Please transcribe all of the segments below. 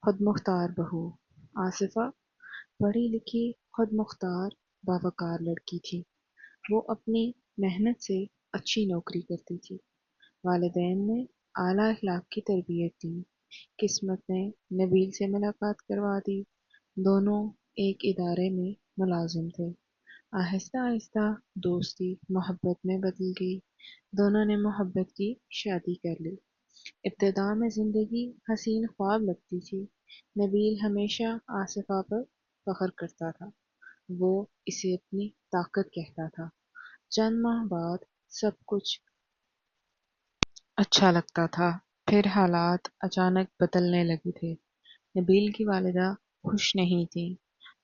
خود مختار بہو آصفہ پڑھی لکھی خود مختار باوقار لڑکی تھی۔ وہ اپنی محنت سے اچھی نوکری کرتی تھی۔ والدین نے اعلیٰ اخلاق کی تربیت دی۔ قسمت نے نبیل سے ملاقات کروا دی۔ دونوں ایک ادارے میں ملازم تھے۔ آہستہ آہستہ دوستی محبت میں بدل گئی۔ دونوں نے محبت کی شادی کر لی۔ ابتدا میں زندگی حسین خواب لگتی تھی۔ نبیل ہمیشہ آصفہ پر فخر کرتا تھا۔ وہ اسے اپنی طاقت کہتا تھا۔ چند ماہ بعد سب کچھ اچھا لگتا تھا، پھر حالات اچانک بدلنے لگے تھے۔ نبیل کی والدہ خوش نہیں تھی۔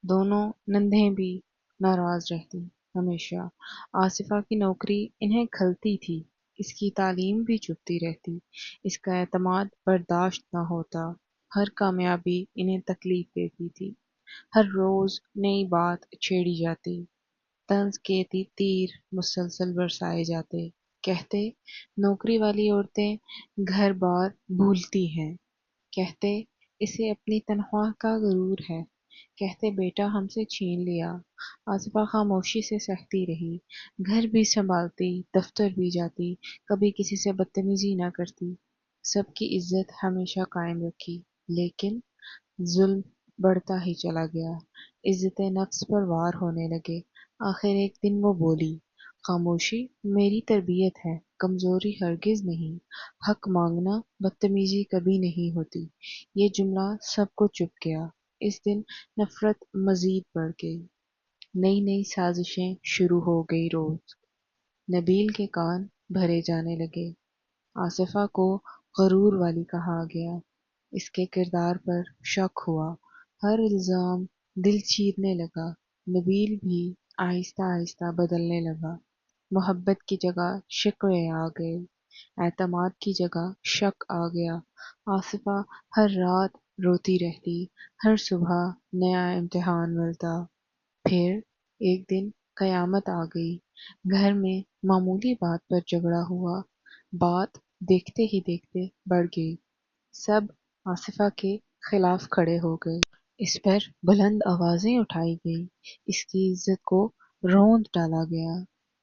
دونوں نندیں بھی ناراض رہتی ہمیشہ۔ آصفہ کی نوکری انہیں کھلتی تھی، اس کی تعلیم بھی چپتی رہتی۔ اس کا اعتماد برداشت نہ ہوتا۔ ہر کامیابی انہیں تکلیف دیتی تھی۔ ہر روز نئی بات چھیڑی جاتی۔ طنز کے تیر مسلسل برسائے جاتے۔ کہتے نوکری والی عورتیں گھر بار بھولتی ہیں۔ کہتے اسے اپنی تنخواہ کا غرور ہے۔ کہتے بیٹا ہم سے چھین لیا۔ آصفہ خاموشی سے سہتی رہی۔ گھر بھی سنبھالتی، دفتر بھی جاتی، کبھی کسی سے بدتمیزی نہ کرتی۔ سب کی عزت ہمیشہ قائم رکھی، لیکن ظلم بڑھتا ہی چلا گیا۔ عزت نفس پر وار ہونے لگے۔ آخر ایک دن وہ بولی، خاموشی میری تربیت ہے، کمزوری ہرگز نہیں۔ حق مانگنا بدتمیزی کبھی نہیں ہوتی۔ یہ جملہ سب کو چپ گیا۔ اس دن نفرت مزید بڑھ گئی۔ نئی نئی سازشیں شروع ہو گئی روز۔ نبیل کے کان بھرے جانے لگے۔ آصفہ کو غرور والی کہا گیا۔ اس کے کردار پر شک ہوا۔ ہر الزام دل چیرنے لگا۔ نبیل بھی آہستہ آہستہ بدلنے لگا۔ محبت کی جگہ شکوے آ گئے۔ اعتماد کی جگہ شک آ گیا۔ آصفہ ہر رات روتی رہتی۔ ہر صبح نیا امتحان ملتا۔ پھر ایک دن قیامت آ گئی۔ گھر میں معمولی بات پر جھگڑا ہوا۔ بات دیکھتے ہی دیکھتے بڑھ گئی۔ سب آصفہ کے خلاف کھڑے ہو گئے۔ اس پر بلند آوازیں اٹھائی گئی۔ اس کی عزت کو روند ڈالا گیا۔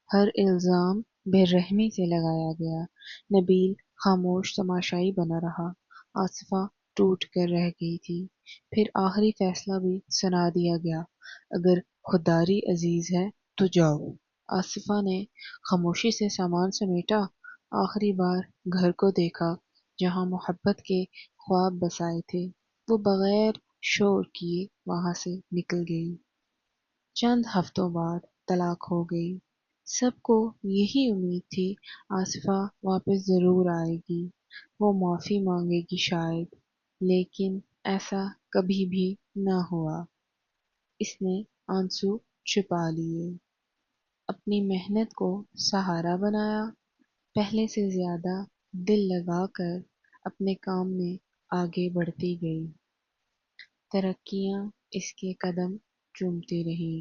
ہر الزام بے رحمی سے لگایا گیا۔ نبیل خاموش تماشائی بنا رہا۔ آصفہ ٹوٹ کر رہ گئی تھی۔ پھر آخری فیصلہ بھی سنا دیا گیا، اگر خودداری عزیز ہے تو جاؤ۔ آصفہ نے خاموشی سے سامان سمیٹا۔ آخری بار گھر کو دیکھا جہاں محبت کے خواب بسائے تھے۔ وہ بغیر شور کیے وہاں سے نکل گئی۔ چند ہفتوں بعد طلاق ہو گئی۔ سب کو یہی امید تھی آصفہ واپس ضرور آئے گی، وہ معافی مانگے گی شاید، لیکن ایسا کبھی بھی نہ ہوا۔ اس نے آنسو چھپا لیے، اپنی محنت کو سہارا بنایا، پہلے سے زیادہ دل لگا کر اپنے کام میں آگے بڑھتی گئی۔ ترقیاں اس کے قدم چومتی رہیں،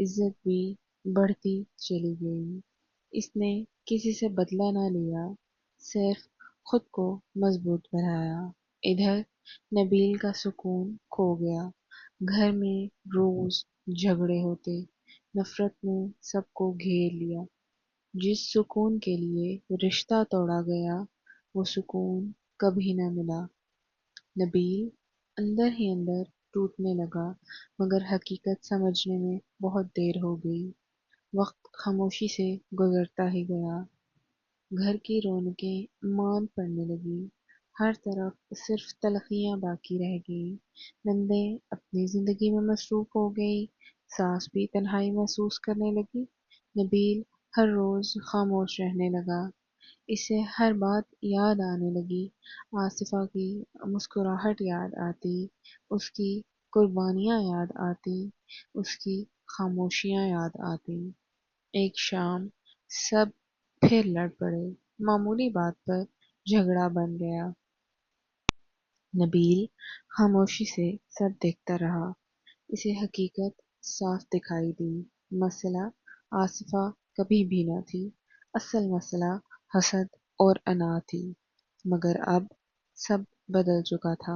عزت بھی بڑھتی چلی گئی۔ اس نے کسی سے بدلہ نہ لیا، صرف خود کو مضبوط بنایا۔ ادھر نبیل کا سکون کھو گیا۔ گھر میں روز جھگڑے ہوتے، نفرت نے سب کو گھیر لیا۔ جس سکون کے لیے رشتہ توڑا گیا، وہ سکون کبھی نہ ملا۔ نبیل اندر ہی اندر ٹوٹنے لگا، مگر حقیقت سمجھنے میں بہت دیر ہو گئی۔ وقت خاموشی سے گزرتا ہی گیا۔ گھر کی رونقیں مان پڑنے لگی۔ ہر طرف صرف تلخیاں باقی رہ گئیں۔ نندیں اپنی زندگی میں مصروف ہو گئی۔ ساس بھی تنہائی محسوس کرنے لگی۔ نبیل ہر روز خاموش رہنے لگا۔ اسے ہر بات یاد آنے لگی۔ آصفہ کی مسکراہٹ یاد آتی، اس کی قربانیاں یاد آتی، اس کی خاموشیاں یاد آتی۔ ایک شام سب پھر لڑ پڑے۔ معمولی بات پر جھگڑا بن گیا۔ نبیل خاموشی سے سب دیکھتا رہا۔ اسے حقیقت صاف دکھائی دی۔ مسئلہ آصفہ کبھی بھی نہ تھی، اصل مسئلہ حسد اور انا تھی۔ مگر اب سب بدل چکا تھا۔